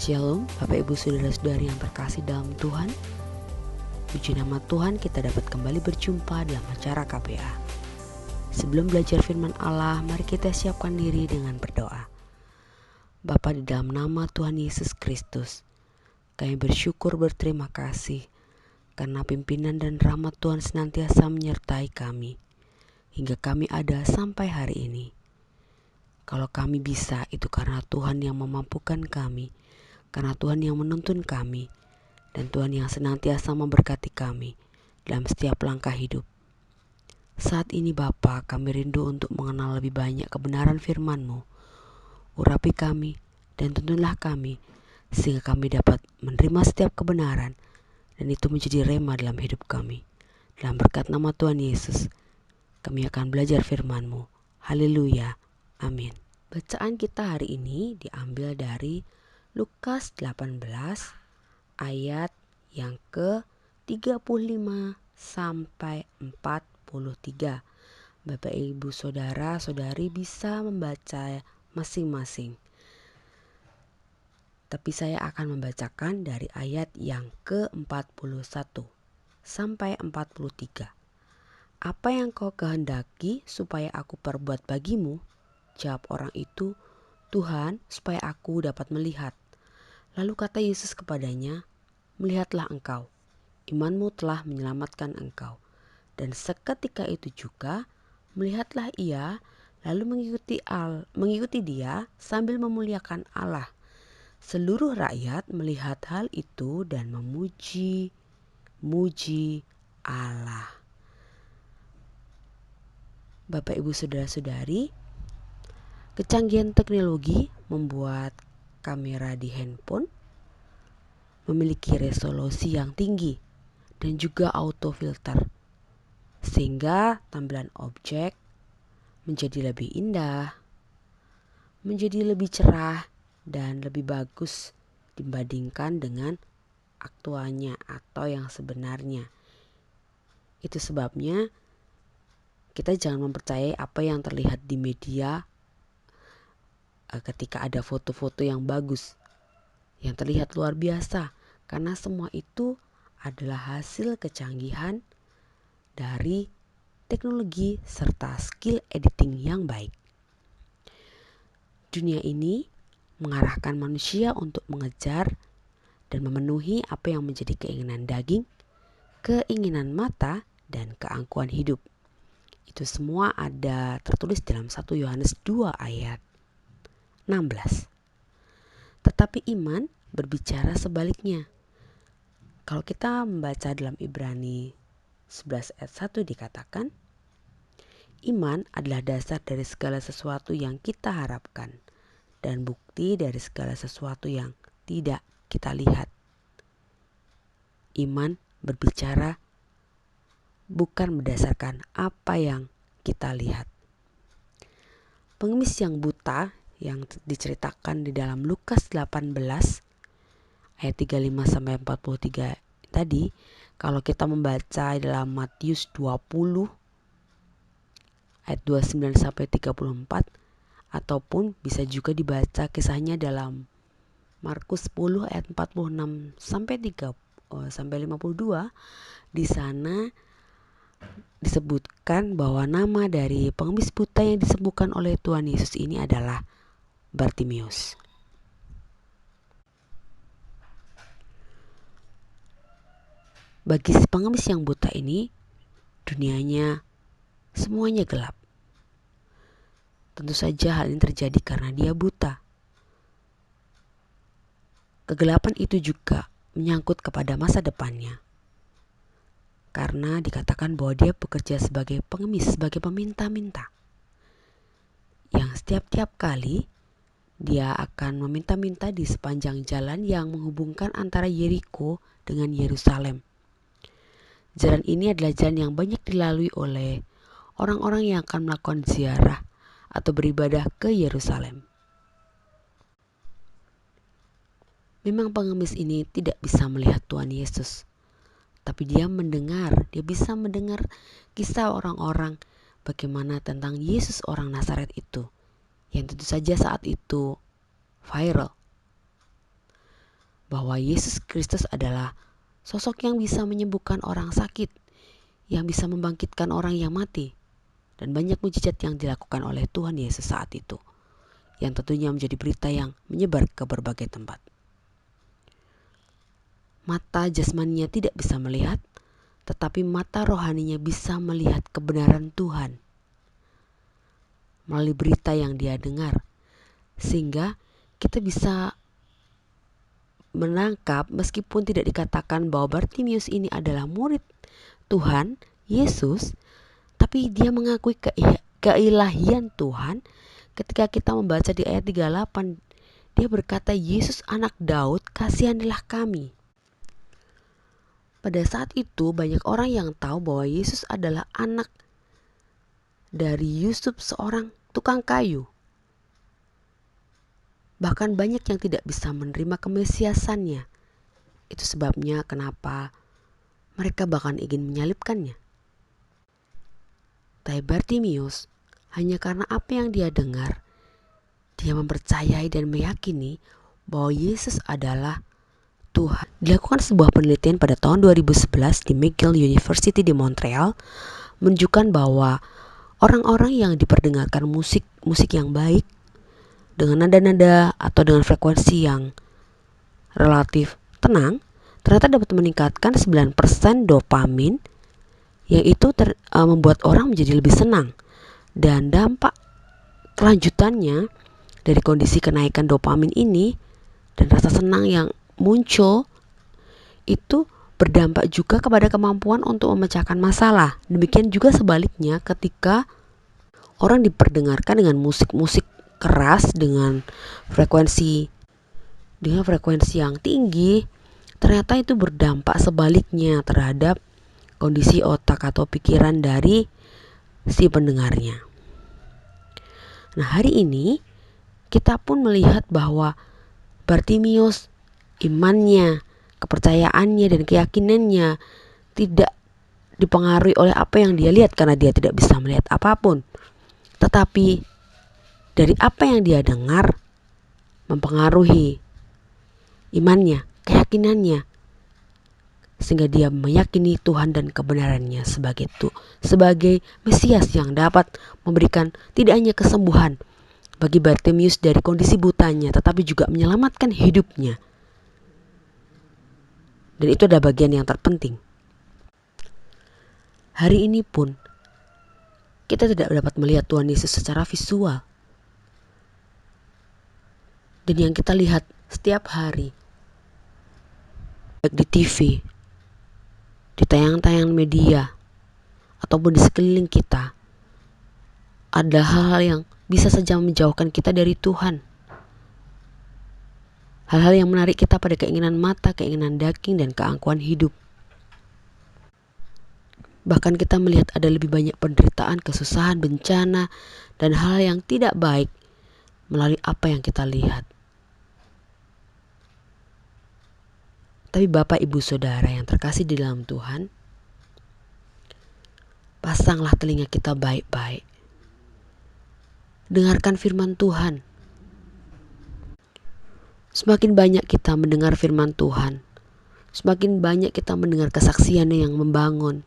Shalom, Bapak Ibu Saudara-saudari yang terkasih dalam Tuhan. Puji nama Tuhan, kita dapat kembali berjumpa dalam acara KPA. Sebelum belajar firman Allah, mari kita siapkan diri dengan berdoa. Bapa, di dalam nama Tuhan Yesus Kristus, kami bersyukur berterima kasih karena pimpinan dan rahmat Tuhan senantiasa menyertai kami hingga kami ada sampai hari ini. Kalau kami bisa, itu karena Tuhan yang memampukan kami, karena Tuhan yang menuntun kami, dan Tuhan yang senantiasa memberkati kami dalam setiap langkah hidup. Saat ini Bapa, kami rindu untuk mengenal lebih banyak kebenaran firman-Mu. Urapi kami dan tuntunlah kami, sehingga kami dapat menerima setiap kebenaran, dan itu menjadi rema dalam hidup kami. Dalam berkat nama Tuhan Yesus, kami akan belajar firman-Mu. Haleluya. Amin. Bacaan kita hari ini diambil dari Lukas 18 ayat yang ke-35 sampai 43. Bapak Ibu Saudara Saudari bisa membaca masing-masing. Tapi saya akan membacakan dari ayat yang ke-41 sampai 43. Apa yang kau kehendaki supaya aku perbuat bagimu? Jawab orang itu, Tuhan, supaya aku dapat melihat. Lalu kata Yesus kepadanya, melihatlah engkau, imanmu telah menyelamatkan engkau. Dan seketika itu juga melihatlah ia, lalu mengikuti dia sambil memuliakan Allah. Seluruh rakyat melihat hal itu dan memuji Allah. Bapak Ibu Saudara-saudari, kecanggihan teknologi membuat kamera di handphone memiliki resolusi yang tinggi dan juga autofilter, sehingga tampilan objek menjadi lebih indah, menjadi lebih cerah dan lebih bagus dibandingkan dengan aktualnya atau yang sebenarnya. Itu sebabnya kita jangan mempercayai apa yang terlihat di media ketika ada foto-foto yang bagus, yang terlihat luar biasa, karena semua itu adalah hasil kecanggihan dari teknologi serta skill editing yang baik. Dunia ini mengarahkan manusia untuk mengejar dan memenuhi apa yang menjadi keinginan daging, keinginan mata, dan keangkuhan hidup. Itu semua ada tertulis dalam 1 Yohanes 2 ayat 16. Tetapi iman berbicara sebaliknya. Kalau kita membaca dalam Ibrani 11 ayat 1 dikatakan, iman adalah dasar dari segala sesuatu yang kita harapkan dan bukti dari segala sesuatu yang tidak kita lihat. Iman berbicara bukan berdasarkan apa yang kita lihat. Pengemis yang buta yang diceritakan di dalam Lukas 18 ayat 35 sampai 43 tadi, kalau kita membaca dalam Matius 20 ayat 29 sampai 34, ataupun bisa juga dibaca kisahnya dalam Markus 10 ayat 46 sampai 52, di sana disebutkan bahwa nama dari pengemis buta yang disembuhkan oleh Tuhan Yesus ini adalah Bartimius. Bagi si pengemis yang buta ini, dunianya semuanya gelap. Tentu saja hal ini terjadi karena dia buta. Kegelapan itu juga menyangkut kepada masa depannya, karena dikatakan bahwa dia bekerja sebagai pengemis, sebagai peminta-minta, yang setiap kali dia akan meminta-minta di sepanjang jalan yang menghubungkan antara Yeriko dengan Yerusalem. Jalan ini adalah jalan yang banyak dilalui oleh orang-orang yang akan melakukan ziarah atau beribadah ke Yerusalem. Memang pengemis ini tidak bisa melihat Tuhan Yesus, tapi dia bisa mendengar kisah orang-orang bagaimana tentang Yesus orang Nazaret itu, yang tentu saja saat itu viral. bahwa Yesus Kristus adalah sosok yang bisa menyembuhkan orang sakit, yang bisa membangkitkan orang yang mati, dan banyak mujizat yang dilakukan oleh Tuhan Yesus saat itu, yang tentunya menjadi berita yang menyebar ke berbagai tempat. Mata jasmaninya tidak bisa melihat, tetapi mata rohaninya bisa melihat kebenaran Tuhan melalui berita yang dia dengar, sehingga kita bisa menangkap meskipun tidak dikatakan bahwa Bartimius ini adalah murid Tuhan Yesus, tapi dia mengakui keilahian Tuhan. Ketika kita membaca di ayat 38, dia berkata, Yesus anak Daud, kasihanilah kami. Pada saat itu banyak orang yang tahu bahwa Yesus adalah anak dari Yusuf, seorang tukang kayu. Bahkan banyak yang tidak bisa menerima kemesiasannya. Itu sebabnya kenapa mereka bahkan ingin menyalibkannya. Tapi Bartimius, hanya karena apa yang dia dengar, dia mempercayai dan meyakini bahwa Yesus adalah Tuhan. Dilakukan sebuah penelitian pada tahun 2011 di McGill University di Montreal menunjukkan bahwa orang-orang yang diperdengarkan musik yang baik dengan nada-nada atau dengan frekuensi yang relatif tenang ternyata dapat meningkatkan 9% dopamin, yang itu membuat orang menjadi lebih senang. Dan dampak kelanjutannya dari kondisi kenaikan dopamin ini dan rasa senang yang muncul itu berdampak juga kepada kemampuan untuk memecahkan masalah. Demikian juga sebaliknya, ketika orang diperdengarkan dengan musik-musik keras dengan frekuensi yang tinggi, ternyata itu berdampak sebaliknya terhadap kondisi otak atau pikiran dari si pendengarnya. Nah, hari ini kita pun melihat bahwa Bartimius, imannya, kepercayaannya, dan keyakinannya tidak dipengaruhi oleh apa yang dia lihat karena dia tidak bisa melihat apapun. Tetapi dari apa yang dia dengar mempengaruhi imannya, keyakinannya, sehingga dia meyakini Tuhan dan kebenarannya sebagai Mesias yang dapat memberikan tidak hanya kesembuhan bagi Bartimius dari kondisi butanya, tetapi juga menyelamatkan hidupnya. Dan itu adalah bagian yang terpenting. Hari ini pun kita tidak dapat melihat Tuhan Yesus secara visual. Dan yang kita lihat setiap hari, baik di TV, di tayangan-tayangan media, ataupun di sekeliling kita, ada hal-hal yang bisa saja menjauhkan kita dari Tuhan. Hal-hal yang menarik kita pada keinginan mata, keinginan daging, dan keangkuhan hidup. Bahkan kita melihat ada lebih banyak penderitaan, kesusahan, bencana, dan hal yang tidak baik melalui apa yang kita lihat. Tapi Bapak, Ibu, Saudara yang terkasih di dalam Tuhan, pasanglah telinga kita baik-baik. Dengarkan firman Tuhan. Semakin banyak kita mendengar firman Tuhan, semakin banyak kita mendengar kesaksiannya yang membangun.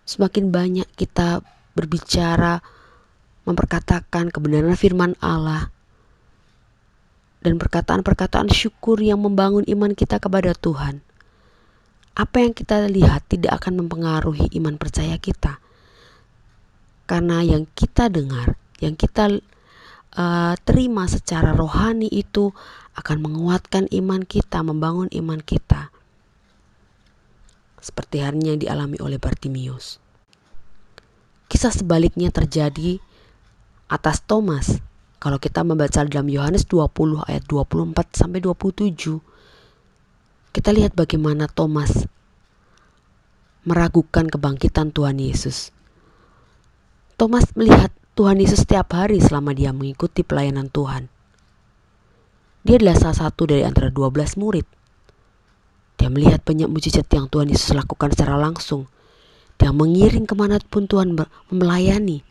Semakin banyak kita berbicara, memperkatakan kebenaran firman Allah, dan perkataan-perkataan syukur yang membangun iman kita kepada Tuhan. Apa yang kita lihat tidak akan mempengaruhi iman percaya kita. Karena yang kita dengar, yang kita terima secara rohani itu akan menguatkan iman kita, membangun iman kita. Seperti halnya yang dialami oleh Bartimius. Kisah sebaliknya terjadi atas Thomas. Kalau kita membaca dalam Yohanes 20 ayat 24 sampai 27, kita lihat bagaimana Thomas meragukan kebangkitan Tuhan Yesus. Thomas melihat Tuhan Yesus setiap hari selama dia mengikuti pelayanan Tuhan. Dia adalah salah satu dari antara 12 murid. Dia melihat banyak mujizat yang Tuhan Yesus lakukan secara langsung. Dia mengiring kemanapun Tuhan melayani.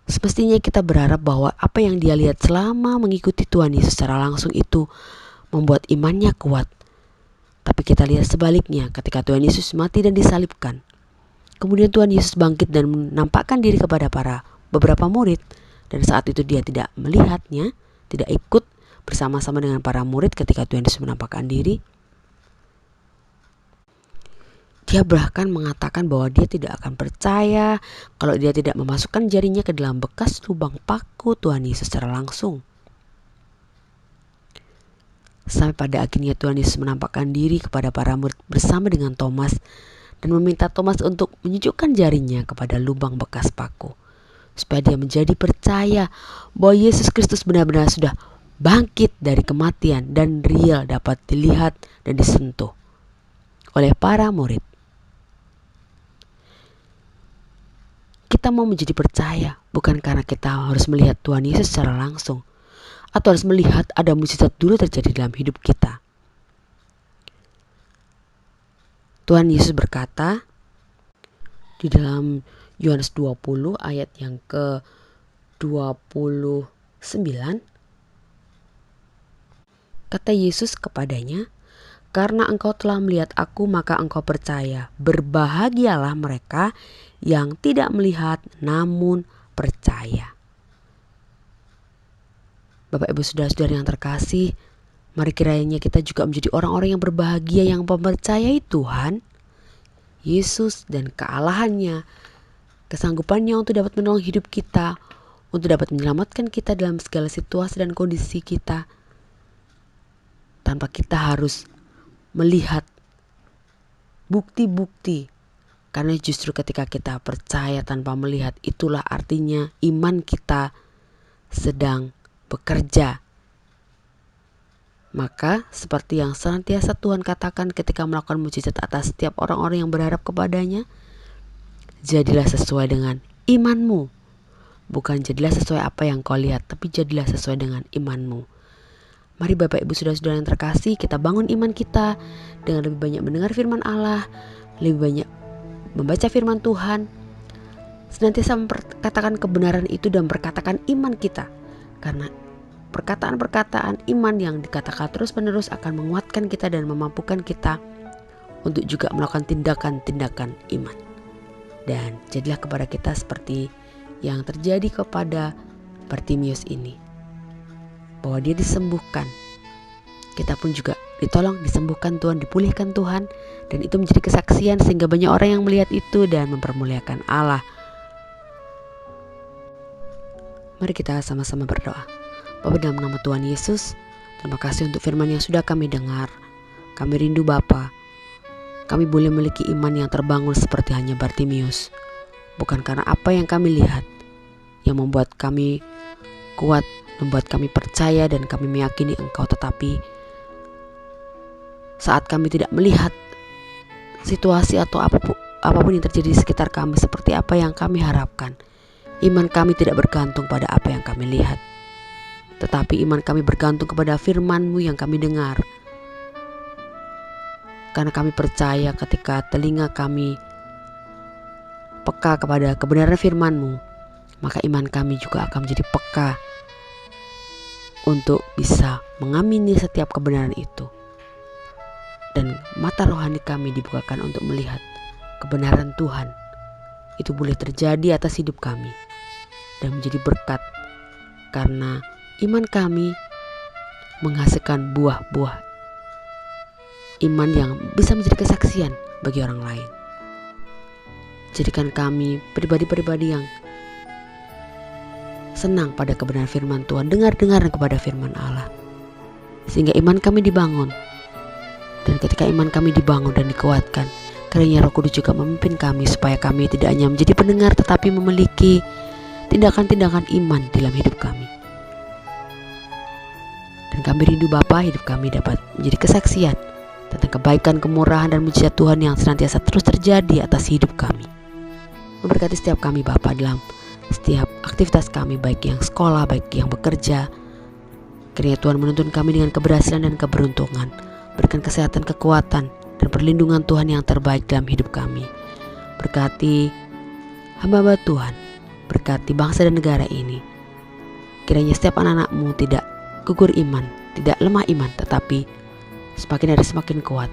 Semestinya kita berharap bahwa apa yang dia lihat selama mengikuti Tuhan Yesus secara langsung itu membuat imannya kuat. Tapi kita lihat sebaliknya, ketika Tuhan Yesus mati dan disalibkan, kemudian Tuhan Yesus bangkit dan menampakkan diri kepada beberapa murid, dan saat itu dia tidak melihatnya, tidak ikut bersama-sama dengan para murid ketika Tuhan Yesus menampakkan diri. Dia bahkan mengatakan bahwa dia tidak akan percaya kalau dia tidak memasukkan jarinya ke dalam bekas lubang paku Tuhan Yesus secara langsung. Sampai pada akhirnya Tuhan Yesus menampakkan diri kepada para murid bersama dengan Thomas dan meminta Thomas untuk menunjukkan jarinya kepada lubang bekas paku, supaya dia menjadi percaya bahwa Yesus Kristus benar-benar sudah bangkit dari kematian dan real dapat dilihat dan disentuh oleh para murid. Kita mau menjadi percaya bukan karena kita harus melihat Tuhan Yesus secara langsung atau harus melihat ada mukjizat dulu terjadi dalam hidup kita. Tuhan Yesus berkata di dalam Yohanes 20 ayat yang ke-29, kata Yesus kepadanya, "Karena engkau telah melihat aku, maka engkau percaya. Berbahagialah mereka yang tidak melihat namun percaya." Bapak Ibu Saudara-saudara yang terkasih, mari kiranya kita juga menjadi orang-orang yang berbahagia, yang mempercayai Tuhan Yesus dan kealahannya, kesanggupannya untuk dapat menolong hidup kita, untuk dapat menyelamatkan kita dalam segala situasi dan kondisi kita, tanpa kita harus melihat bukti-bukti. Karena justru ketika kita percaya tanpa melihat, itulah artinya iman kita sedang bekerja. Maka seperti yang senantiasa Tuhan katakan ketika melakukan mukjizat atas setiap orang-orang yang berharap kepadanya, jadilah sesuai dengan imanmu. Bukan jadilah sesuai apa yang kau lihat, tapi jadilah sesuai dengan imanmu. Mari Bapak Ibu Saudara-saudara yang terkasih, kita bangun iman kita dengan lebih banyak mendengar firman Allah, lebih banyak membaca firman Tuhan, senantiasa memperkatakan kebenaran itu dan berkatakan iman kita. Karena perkataan-perkataan iman yang dikatakan terus-menerus akan menguatkan kita dan memampukan kita untuk juga melakukan tindakan-tindakan iman. Dan jadilah kepada kita seperti yang terjadi kepada Bartimius ini, bahwa dia disembuhkan. Kita pun juga ditolong, disembuhkan Tuhan, dipulihkan Tuhan, dan itu menjadi kesaksian sehingga banyak orang yang melihat itu dan mempermuliakan Allah. Mari kita sama-sama berdoa. Bapa, dalam nama Tuhan Yesus, terima kasih untuk firman yang sudah kami dengar. Kami rindu Bapa, kami boleh memiliki iman yang terbangun seperti hanya Bartimius, bukan karena apa yang kami lihat yang membuat kami kuat, membuat kami percaya dan kami meyakini Engkau, tetapi saat kami tidak melihat situasi atau apapun yang terjadi di sekitar kami seperti apa yang kami harapkan, iman kami tidak bergantung pada apa yang kami lihat, tetapi iman kami bergantung kepada firman-Mu yang kami dengar. Karena kami percaya ketika telinga kami peka kepada kebenaran firman-Mu, maka iman kami juga akan menjadi peka untuk bisa mengamini setiap kebenaran itu. Dan mata rohani kami dibukakan untuk melihat kebenaran Tuhan. Itu boleh terjadi atas hidup kami dan menjadi berkat, karena iman kami menghasilkan buah-buah iman yang bisa menjadi kesaksian bagi orang lain. Jadikan kami pribadi-pribadi yang senang pada kebenaran firman Tuhan, dengar-dengar kepada firman Allah, sehingga iman kami dibangun. Dan ketika iman kami dibangun dan dikuatkan, kiranya Roh Kudus juga memimpin kami supaya kami tidak hanya menjadi pendengar tetapi memiliki tindakan-tindakan iman dalam hidup kami. Dan kami rindu Bapa, hidup kami dapat menjadi kesaksian tentang kebaikan, kemurahan dan mujizat Tuhan yang senantiasa terus terjadi atas hidup kami. Memberkati setiap kami Bapa dalam setiap aktivitas kami, baik yang sekolah, baik yang bekerja. Kiranya Tuhan menuntun kami dengan keberhasilan dan keberuntungan. Berikan kesehatan, kekuatan, dan perlindungan Tuhan yang terbaik dalam hidup kami. Berkati hamba-hamba Tuhan Berkati bangsa dan negara ini. Kiranya setiap anak-anak-Mu tidak gugur iman, tidak lemah iman, tetapi semakin hari semakin kuat.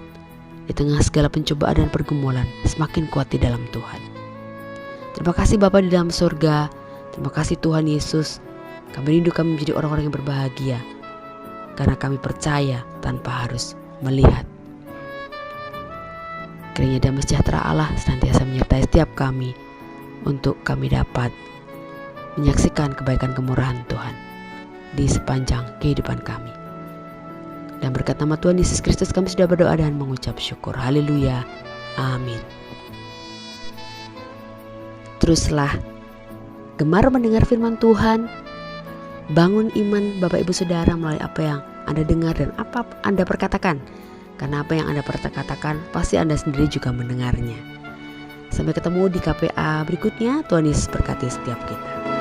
Di tengah segala pencobaan dan pergumulan, semakin kuat di dalam Tuhan. Terima kasih Bapa di dalam surga. Terima kasih Tuhan Yesus. Kami rindu kami menjadi orang-orang yang berbahagia, karena kami percaya tanpa harus melihat. Kiranya damai sejahtera Allah senantiasa menyertai setiap kami, untuk kami dapat menyaksikan kebaikan kemurahan Tuhan di sepanjang kehidupan kami. Dan berkat nama Tuhan Yesus Kristus kami sudah berdoa dan mengucap syukur. Haleluya. Amin. Teruslah gemar mendengar firman Tuhan. Bangun iman Bapak Ibu Saudara melalui apa yang Anda dengar dan apa Anda perkatakan. Karena apa yang Anda perkatakan pasti Anda sendiri juga mendengarnya. Sampai ketemu di KPA berikutnya. Tuhan Yesus berkati setiap kita.